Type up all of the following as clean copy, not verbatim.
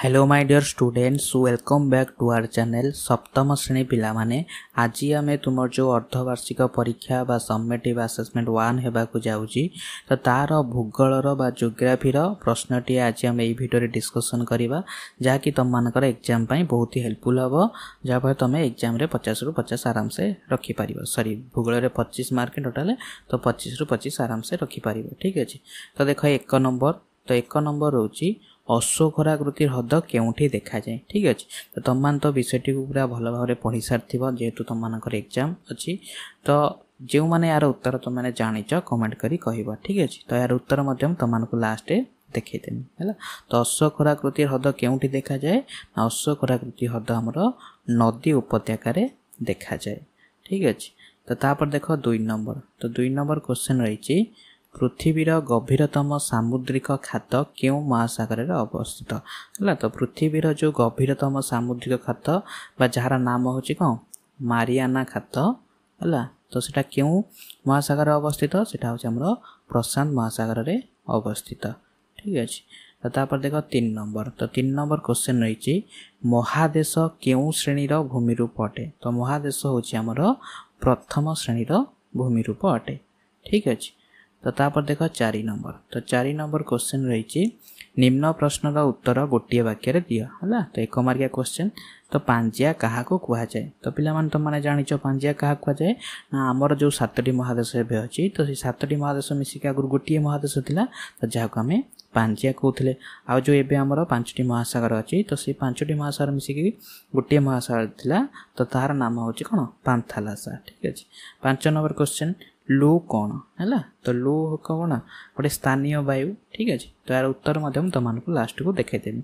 Hello my dear students welcome back to our channel सप्तम श्रेणी पिला माने आज आम तुम जो अर्धवार्षिक परीक्षा बा सम्मेटिव असेसमेंट 1 हेबा को जाउची तो तार भूगोलर बा ज्योग्राफीर प्रश्नटी आज आम एई भिडियो रे डिस्कशन करबा जा कि तुम मानकर एग्जाम पई बहुत ही हेल्पफुल हबो जा पर तुम एग्जाम रे 50 रु 50 आराम से रखि परिबो सॉरी भूगोल रे 25 मार्क टोटल तो 25 रु 25 आराम से रखि परिबो ठीक अछि। तो देखो एक नंबर होची अश्वखराकृति ह्रद केउठी देखा जाए ठीक अच्छे। तो तुम मान तो विषयटी को पूरा भल भाव पढ़ी सारी जेहेतु तुम मान एग्जाम अच्छी तो जो मैंने यार उत्तर तुम मैंने जाच कमेंट करी कह ठीक अच्छे। तो यार उत्तर तुमको लास्ट देखदेमी है। तो अश्वखराकृति ह्रद केउठी देखा जाए ना अश्वखराकृति ह्रद आमर नदी उपत्यकार देखा जाए ठीक अच्छे। तो तापर देख 2 नंबर तो 2 नंबर क्वेश्चन रही पृथ्वीर गभीरतम सामुद्रिक खात क्यों महासागर में अवस्थित है। तो पृथ्वीर जो गभीरतम सामुद्रिक खात बा जार नाम हूँ कौन मारियाना खात है। तो सेटा क्यों महासागर अवस्थित सेटा हूँ आमर प्रशांत महासागर में अवस्थित ठीक अच्छे। तो तापर देख 3 नंबर तो 3 नंबर क्वेश्चन रही महादेश क्यों श्रेणीर भूमिरूप अटे। तो महादेश हूँ आमर प्रथम श्रेणीर भूमिरूप अटे ठीक अच्छे। तो तापर देख 4 नंबर तो 4 नंबर क्वेश्चन रही निम्न प्रश्नर उत्तर गोटे वाक्य दियो है। तो 1 मार्किया क्वेश्चन तो पांजिया क्या कह जाए। तो पिला तुमने जानिच पांजिया क्या कह जाए ना आमर जो 7टी महादेश अच्छी तो 7टी महादेश मिसिक आगुरी गोटे महादेश थिला तो जहाँ आम पांजिया कहते आ जो एबे आमर 5टी महासागर अच्छी तो सी 5टी महासागर मिसिक गोटे महासागर थिला तो तार नाम हूँ कौन पांथालासा ठीक अच्छे। 5 नंबर क्वेश्चन लू कौन है। तो लू कौन गोटे स्थानीय वायु ठीक अच्छे। तो यार उत्तर तुमको लास्ट को देखदेमी।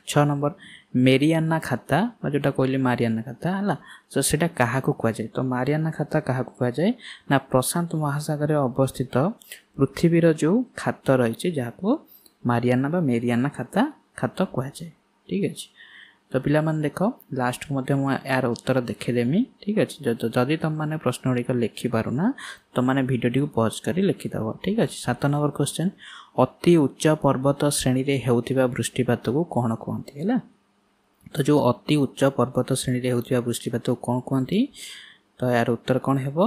6 नंबर मेरियाना खाता जोटा कहली मारियाना खाता है तो सीटा क्या कह जाए। तो मारियाना खाता क्या कह जाए ना प्रशांत महासागर अवस्थित पृथ्वीर जो खात रही जहाँ मारियाना बा मेरियाना खाता कह जाए ठीक अच्छे। तो पिला माने देख लास्ट को यार उत्तर देखदेमी ठीक अच्छे। जदि तुम मैंने प्रश्न गुड़िक लिखिपारुना तो मैंने भिडियो को पॉज कर लिखिदेव ठीक अच्छे। 7 नंबर क्वेश्चन अति उच्च पर्वत श्रेणी रे हेउथिबा वृष्टिपात को कौन कहती है। तो जो अति उच्च पर्वत श्रेणी रे हेउथिबा वृष्टिपात को कौन कहती। तो यार उत्तर कौन हेबो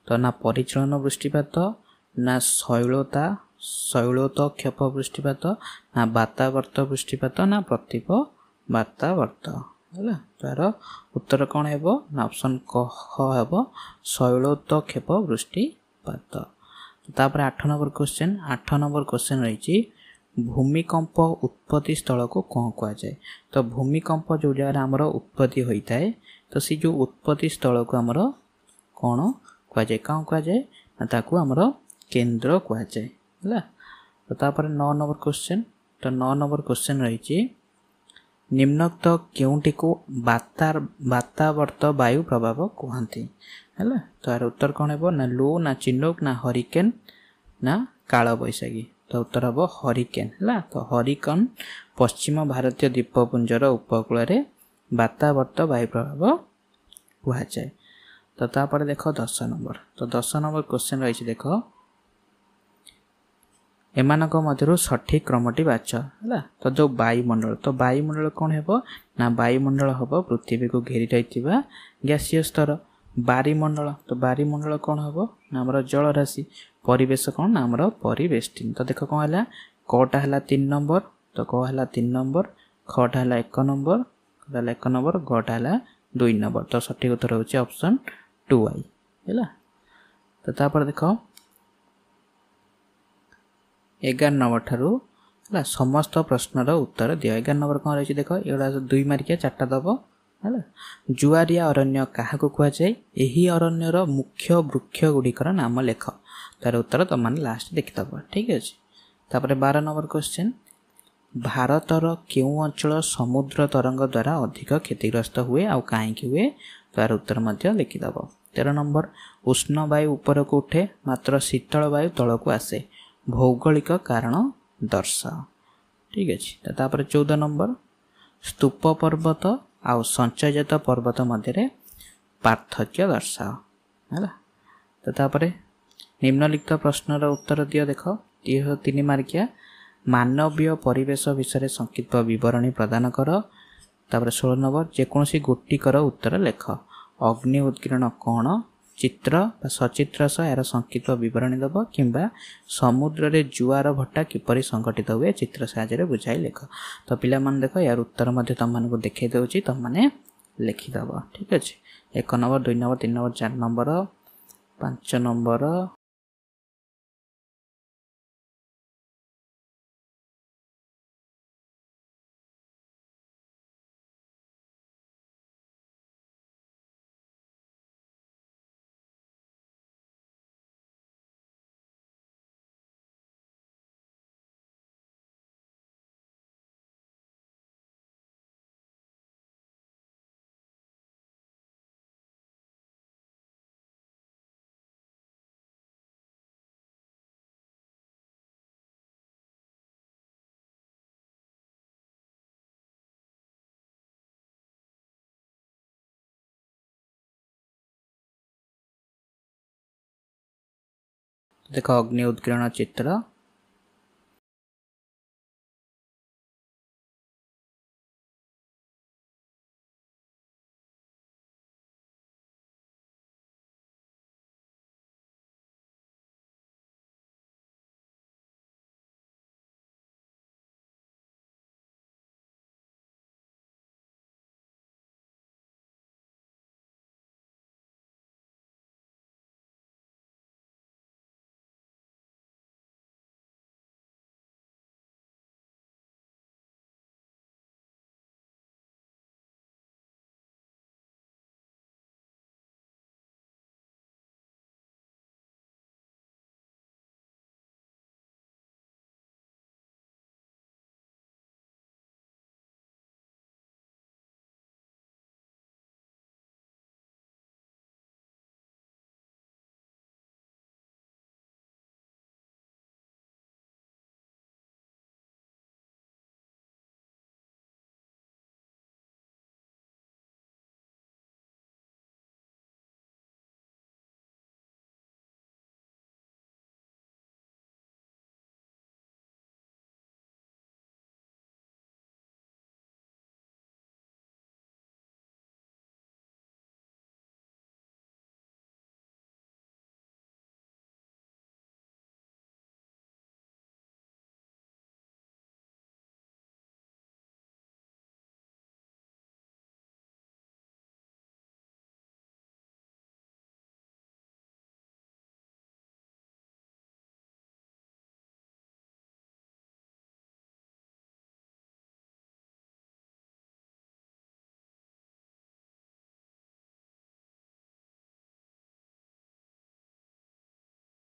तो ना परिचलन वृष्टिपात ना शैलोतक्षेप वृष्टिपात ना वातावर्त वृष्टिपात ना प्रतीप वातावर्त है। तो यार उत्तर कौन हेबो ना ऑप्शन क हेबो शैलोतक्षेप वृष्टिपात। तापर 8 नंबर क्वेश्चन रही भूमिकंप उत्पत्ति स्थल को कौन कह जाए। तो भूमिकंप जो जगह आमर उत्पत्ति होता है तो सी जो उत्पत्ति स्थल को आमर कौन कह जाए कह जाए ना ताकू आमर केंद्र कह जाए है। तो तापर 9 नंबर क्वेश्चन तो 9 नंबर क्वेश्चन रही निम्नोक्त केउटी को वातावर्त वायु प्रभाव कहती है। तो यार उत्तर कौन हेबो ना लू ना चिनोक ना हरिकेन ना काल बैशाखी। तो उत्तर हम हरिकेन है। तो हरिकेन पश्चिम भारतीय द्वीपपुंजर उपकूल में वातावर्त वायु प्रभाव कह जाए। तो तापर देख 10 नंबर तो 10 नंबर क्वेश्चन रही देख एमानक मध्यरु सठिक क्रमटी बाछ है। तो जो वायुमंडल कौन हेबो ना वायुमंडल हेबो पृथ्वी को घेरी रही गैसीय स्तर। बारिमंडल तो बारिमंडल कौन हेबो ना हमर जल राशि। परिवेश कौन ना हमर परिवेष्टि। तो देख कौन है कटा है 3 नंबर तो क है 3 नंबर खटा है 1 नंबर कटा 1 नंबर गटा है 2 नंबर। तो सठिक उत्तर होची ऑप्शन 2 है। तो तापर देख 11 नंबर ठारू है समस्त प्रश्नर उत्तर दियो। 11 नंबर कौन रही देख एगुड़ा 2 मार्किया 4टा दब है। जुआरिया अरण्य क्या कह जाए यही अरण्यर मुख्य वृक्ष गुड़िकर नाम लेख। तार उत्तर तुम मैंने लास्ट देखिदेव ठीक अच्छे। तापर 12 नंबर क्वेश्चन भारतर क्यों अंचल समुद्र तरंग द्वारा अधिक क्षतिग्रस्त हुए आउ कहीं हुए। तार उत्तर लिखिदेव। 13 नंबर उष्ण वायु ऊपर को उठे मात्र शीतल वायु तल को आसे भौगोलिक कारण दर्शाओ ठीक अच्छे। तापर 14 नंबर स्तूप पर्वत आउ संचयजात पर्वत मध्य पार्थक्य दर्शाओ है। तो तापर निम्नलिखित प्रश्नर उत्तर दियो देख 3 मार्किया ମାନवीय परिवेश विषय संक्षिप्त विवरणी प्रदान कर। तापर 16 नंबर जेकोसी गोटिकर उत्तर लेख। अग्नि उत्कीर्ण कौन चित्र सचित्र सह यार संक्षिप्त विवरणी दब कि समुद्र रे जुआर भट्टा किपरि संगठित हुए चित्र साहाय्य बुझाई लेख। तो पिला मन देख यार उत्तर मध्य तुम मानक देखा दूसरी तुम मैंने लिखिदब। ठीक अच्छे 1 number 2 number 3 number 4 number 5 number देख अग्नि उत्कीर्ण चित्र